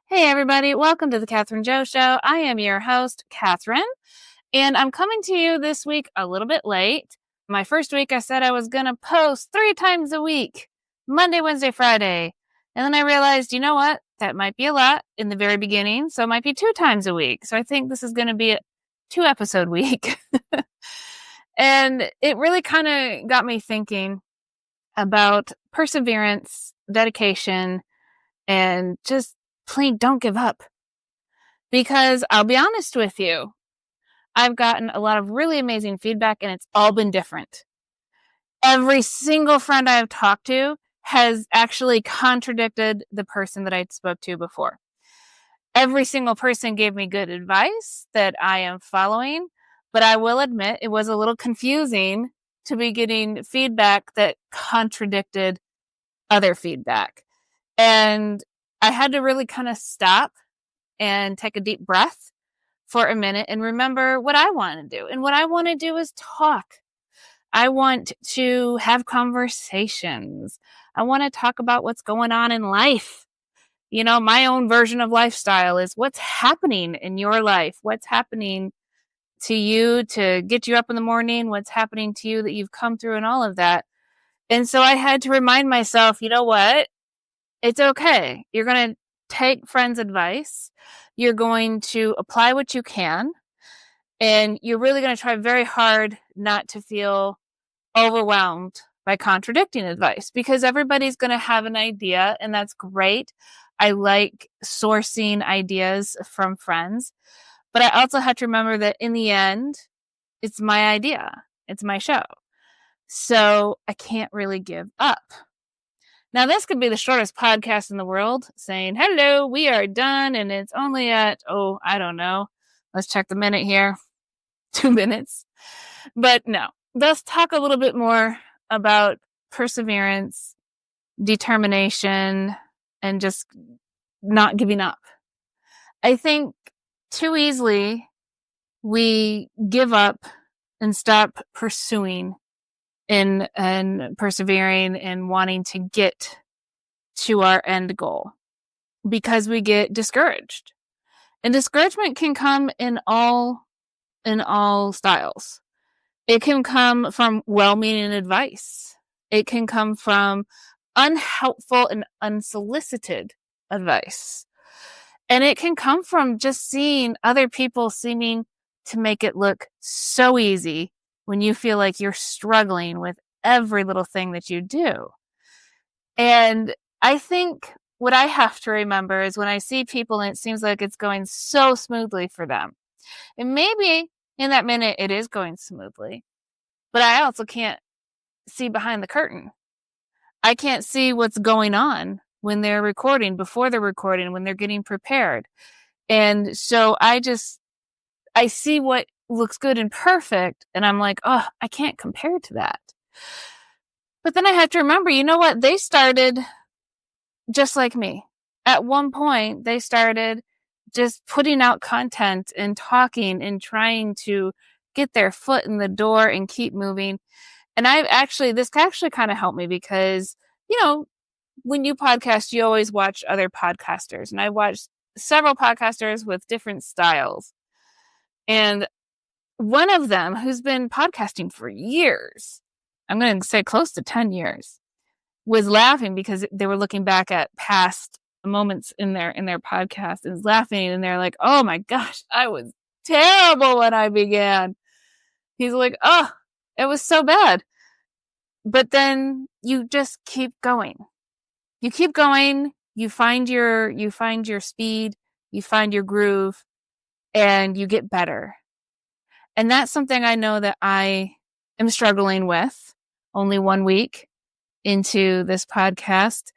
Hey everybody, welcome to the Catherine Joe Show. I am your host, Catherine, and I'm coming to you this week a little bit late. My first week I said I was going to post 3 times a week, Monday, Wednesday, Friday. And then I realized, you know what? That might be a lot in the very beginning, so it might be 2 times a week. So I think this is going to be a 2-episode week. And it really kind of got me thinking about perseverance, dedication, and just plain don't give up. Because I'll be honest with you, I've gotten a lot of really amazing feedback and it's all been different. Every single friend I've talked to has actually contradicted the person that I spoke to before. Every single person gave me good advice that I am following, but I will admit it was a little confusing to be getting feedback that contradicted other feedback. And I had to really kind of stop and take a deep breath for a minute and remember what I want to do. And what I want to do is talk. I want to have conversations. I want to talk about what's going on in life. You know, my own version of lifestyle is what's happening in your life, what's happening to you to get you up in the morning, what's happening to you that you've come through and all of that. And so I had to remind myself, you know what? It's okay. You're going to take friends' advice. You're going to apply what you can. And you're really going to try very hard not to feel overwhelmed by contradicting advice because everybody's going to have an idea, and that's great. I like sourcing ideas from friends. But I also have to remember that in the end, it's my idea. It's my show. So I can't really give up. Now, this could be the shortest podcast in the world, saying, hello, we are done, and it's only at, I don't know. Let's check the minute here. 2 minutes. But no, let's talk a little bit more about perseverance, determination, and just not giving up. I think too easily we give up and stop pursuing and persevering and wanting to get to our end goal because we get discouraged. And discouragement can come in all styles. It can come from well-meaning advice. It can come from unhelpful and unsolicited advice. And it can come from just seeing other people seeming to make it look so easy when you feel like you're struggling with every little thing that you do. And I think what I have to remember is when I see people and it seems like it's going so smoothly for them, and maybe in that minute it is going smoothly, but I also can't see behind the curtain. I can't see what's going on when they're recording, before they're recording, when they're getting prepared. And so I see what looks good and perfect, and I'm like, I can't compare to that. But then I have to remember, you know what? They started just like me. At one point, they started just putting out content and talking and trying to get their foot in the door and keep moving. And this actually kind of helped me because, you know, when you podcast, you always watch other podcasters. And I watched several podcasters with different styles. And one of them, who's been podcasting for years, I'm going to say close to 10 years, was laughing because they were looking back at past moments in their podcast and laughing. And they're like, oh my gosh, I was terrible when I began. He's like, it was so bad. But then you just keep going. You keep going. You find your speed. You find your groove, and you get better. And that's something I know that I am struggling with. Only 1 week into this podcast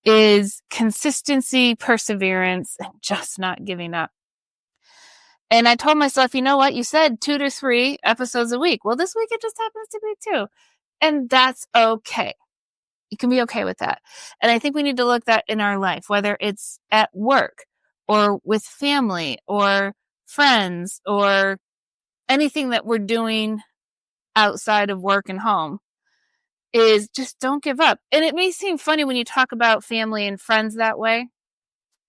is consistency, perseverance, and just not giving up. And I told myself, you know what? You said 2 to 3 episodes a week. Well, this week it just happens to be 2. And that's okay. You can be okay with that. And I think we need to look that in our life, whether it's at work or with family or friends or anything that we're doing outside of work and home, is just don't give up. And it may seem funny when you talk about family and friends that way,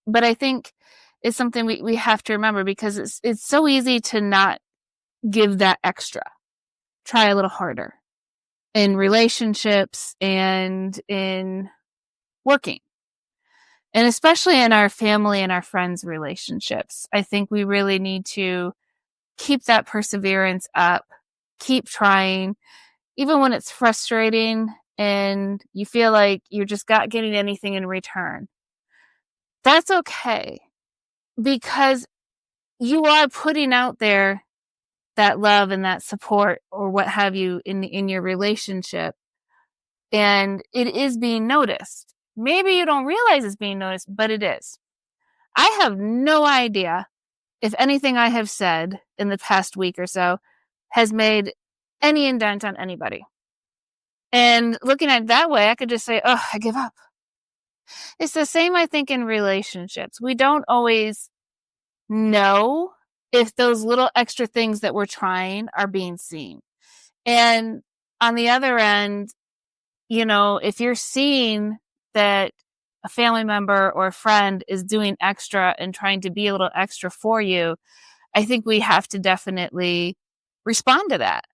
But I think it's something we have to remember, because it's so easy to not give that extra. Try a little harder in relationships and in working. And especially in our family and our friends' relationships. I think we really need to keep that perseverance up, keep trying, even when it's frustrating and you feel like you're just not getting anything in return. That's okay, because you are putting out there that love and that support or what have you in your relationship, and it is being noticed. Maybe you don't realize it's being noticed, but it is. I have no idea if anything I have said in the past week or so has made any indent on anybody. And looking at it that way, I could just say, oh, I give up. It's the same, I think, in relationships. We don't always know if those little extra things that we're trying are being seen. And on the other end, if you're seeing that a family member or a friend is doing extra and trying to be a little extra for you, I think we have to definitely respond to that.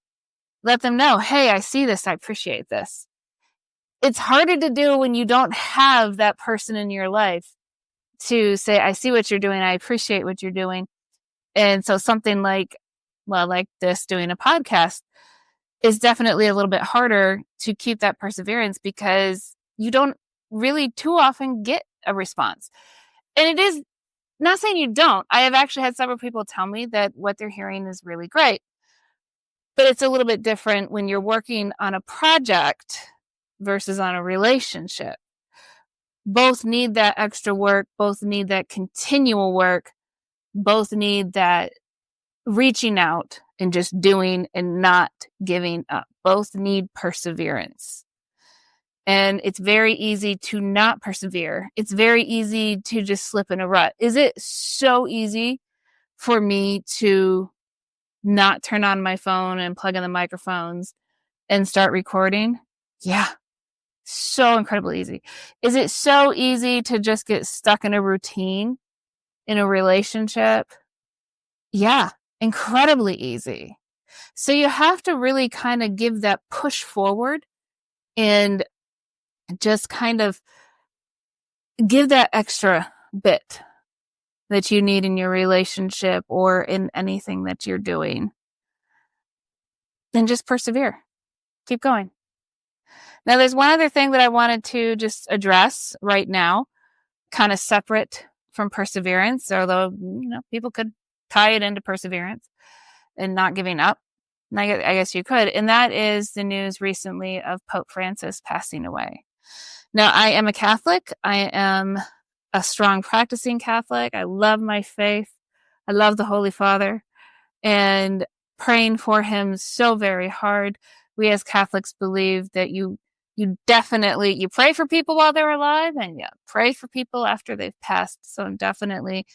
Let them know, hey, I see this. I appreciate this. It's harder to do when you don't have that person in your life to say, I see what you're doing. I appreciate what you're doing. And so something like this, doing a podcast, is definitely a little bit harder to keep that perseverance, because you don't really too often get a response. And it is not saying you don't. I have actually had several people tell me that what they're hearing is really great. But it's a little bit different when you're working on a project versus on a relationship. Both need that extra work. Both need that continual work. Both need that reaching out and just doing and not giving up. Both need perseverance. And it's very easy to not persevere. It's very easy to just slip in a rut. Is it so easy for me to not turn on my phone and plug in the microphones and start recording? Yeah. So incredibly easy. Is it so easy to just get stuck in a routine in a relationship? Yeah, incredibly easy. So you have to really kind of give that push forward and just kind of give that extra bit that you need in your relationship or in anything that you're doing. And just persevere. Keep going. Now, there's one other thing that I wanted to just address right now, kind of separate from perseverance, although, people could tie it into perseverance and not giving up. And I guess you could. And that is the news recently of Pope Francis passing away. Now, I am a Catholic. I am a strong practicing Catholic. I love my faith. I love the Holy Father, and praying for him so very hard. We as Catholics believe that you definitely, you pray for people while they're alive, and you pray for people after they've passed. So I'm definitely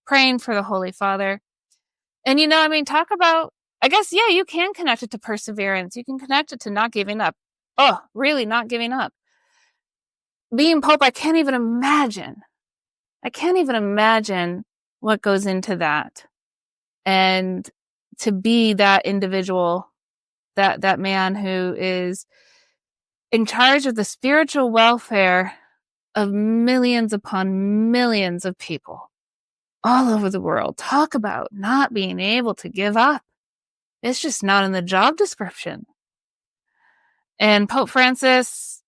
praying for the Holy Father. And, talk about, I guess, yeah, you can connect it to perseverance. You can connect it to not giving up. Oh, really not giving up. Being Pope, I can't even imagine what goes into that. And to be that individual, that man who is in charge of the spiritual welfare of millions upon millions of people all over the world. Talk about not being able to give up. It's just not in the job description. And Pope Francis,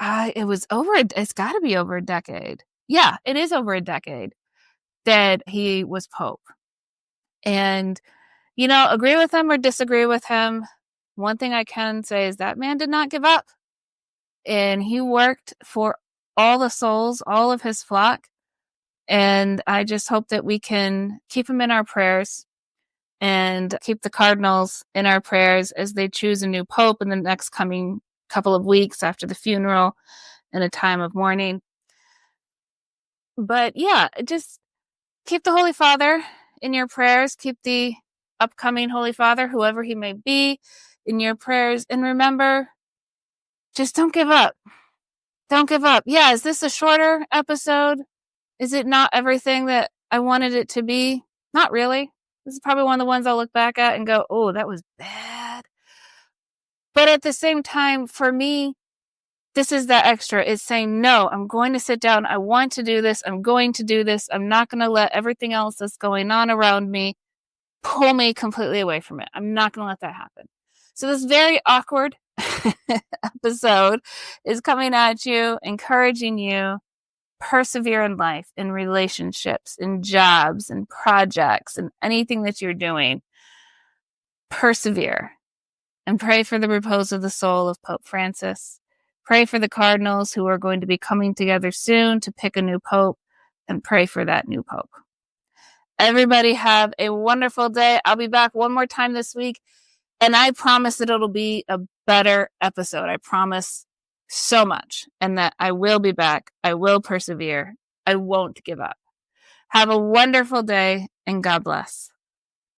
it's got to be over a decade. Yeah, it is over a decade that he was Pope. And, agree with him or disagree with him, one thing I can say is that man did not give up. And he worked for all the souls, all of his flock. And I just hope that we can keep him in our prayers and keep the cardinals in our prayers as they choose a new pope in the next coming couple of weeks after the funeral and a time of mourning. But yeah, just keep the Holy Father in your prayers. Keep the upcoming Holy Father, whoever he may be, in your prayers. And remember, just don't give up. Don't give up. Yeah, is this a shorter episode? Is it not everything that I wanted it to be? Not really. This is probably one of the ones I'll look back at and go, oh, that was bad. But at the same time, for me, this is that extra. It's saying, no, I'm going to sit down. I want to do this. I'm going to do this. I'm not going to let everything else that's going on around me pull me completely away from it. I'm not going to let that happen. So this very awkward episode is coming at you, encouraging you, persevere in life, in relationships, in jobs, in projects, and anything that you're doing. Persevere and pray for the repose of the soul of Pope Francis. Pray for the cardinals who are going to be coming together soon to pick a new pope, and pray for that new pope. Everybody have a wonderful day. I'll be back one more time this week, and I promise that it'll be a better episode. I promise so much, and that I will be back. I will persevere. I won't give up. Have a wonderful day, and God bless.